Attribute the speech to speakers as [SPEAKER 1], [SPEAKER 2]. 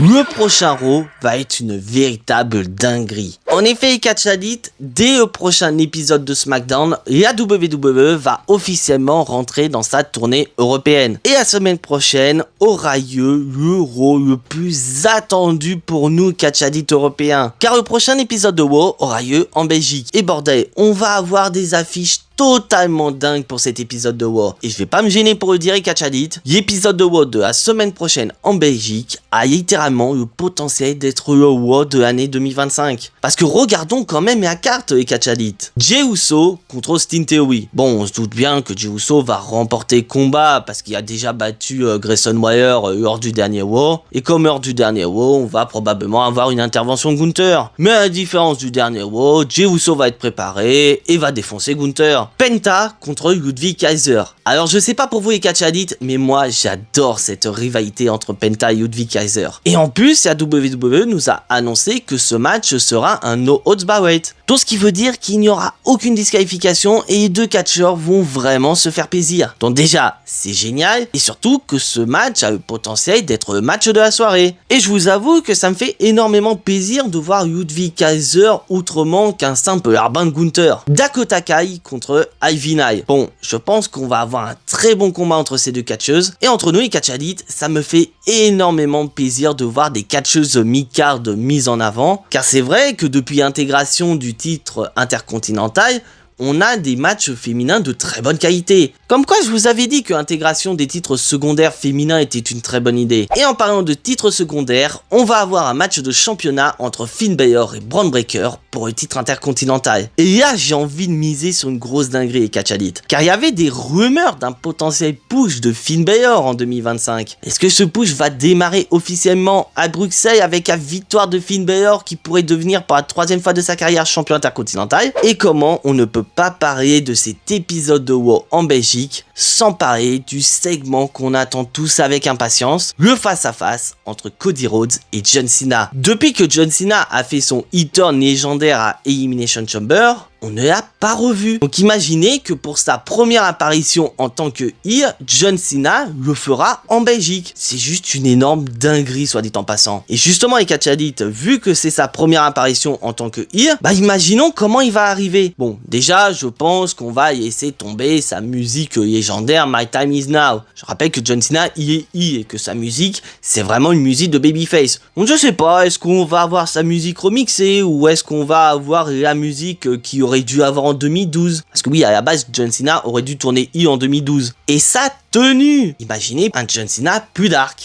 [SPEAKER 1] Le prochain Raw va être une véritable dinguerie. En effet, Catch Addict, dès le prochain épisode de SmackDown, la WWE va officiellement rentrer dans sa tournée européenne. Et la semaine prochaine aura lieu le Raw le plus attendu pour nous Catch Addict européens. Car le prochain épisode de Raw aura lieu en Belgique. Et bordel, on va avoir des affiches totalement dingue pour cet épisode de Raw. Et je vais pas me gêner pour le dire, Catch Addict, l'épisode de Raw de la semaine prochaine en Belgique a littéralement le potentiel d'être le Raw de l'année 2025. Parce que regardons quand même la carte, Catch Addict. Jey Uso contre Austin Theory. Bon, on se doute bien que Jey Uso va remporter le combat parce qu'il a déjà battu Grayson Waller lors du dernier Raw. Et comme lors du dernier Raw, on va probablement avoir une intervention de Gunther. Mais à la différence du dernier Raw, Jey Uso va être préparé et va défoncer Gunther. Penta contre Ludwig Kaiser. Alors je sais pas pour vous les Catch Addict, mais moi j'adore cette rivalité entre Penta et Ludwig Kaiser. Et en plus, la WWE nous a annoncé que ce match sera un no odds barrett. Tout ce qui veut dire qu'il n'y aura aucune disqualification et les deux catcheurs vont vraiment se faire plaisir. Donc déjà, c'est génial et surtout que ce match a le potentiel d'être le match de la soirée. Et je vous avoue que ça me fait énormément plaisir de voir Ludwig Kaiser autrement qu'un simple larbin de Gunther. Dakota Kai contre Ivy Nile. Bon, je pense qu'on va avoir un très bon combat entre ces deux catcheuses. Et entre nous les Catch Addict, ça me fait énormément plaisir de voir des catcheuses mid-card mises en avant. Car c'est vrai que depuis l'intégration du titre intercontinental, on a des matchs féminins de très bonne qualité. Comme quoi je vous avais dit que l'intégration des titres secondaires féminins était une très bonne idée. Et en parlant de titres secondaires, on va avoir un match de championnat entre Finn Balor et Bron Breakker pour le titre intercontinental. Et là j'ai envie de miser sur une grosse dinguerie Catch Addict. Car il y avait des rumeurs d'un potentiel push de Finn Balor en 2025. Est-ce que ce push va démarrer officiellement à Bruxelles avec la victoire de Finn Balor qui pourrait devenir pour la troisième fois de sa carrière champion intercontinental? Et comment on ne peut pas parler de cet épisode de Raw en Belgique sans parler du segment qu'on attend tous avec impatience, le face-à-face entre Cody Rhodes et John Cena. Depuis que John Cena a fait son e-turn légendaire à Elimination Chamber, on ne l'a pas revu. Donc imaginez que pour sa première apparition en tant que heel, John Cena le fera en Belgique. C'est juste une énorme dinguerie, soit dit en passant. Et justement les Catch Addict, vu que c'est sa première apparition en tant que heel, bah imaginons comment il va arriver. Bon, déjà je pense qu'on va laisser tomber sa musique légendaire My Time Is Now. Je rappelle que John Cena il est heel et que sa musique c'est vraiment une musique de babyface. Donc je sais pas, est-ce qu'on va avoir sa musique remixée ou est-ce qu'on va avoir la musique qui aurait dû avoir en 2012. Parce que oui, à la base, John Cena aurait dû tourner heel en 2012. Et sa tenue! Imaginez un John Cena plus dark.